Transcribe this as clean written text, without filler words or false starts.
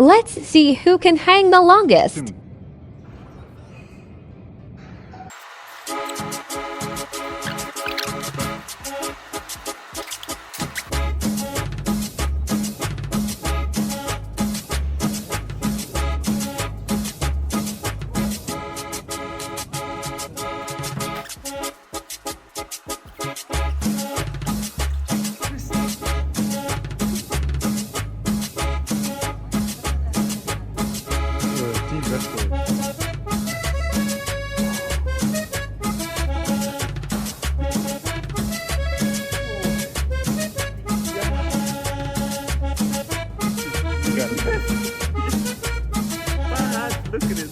Let's see who can hang the longest. Team best boy. You got it. Look at it.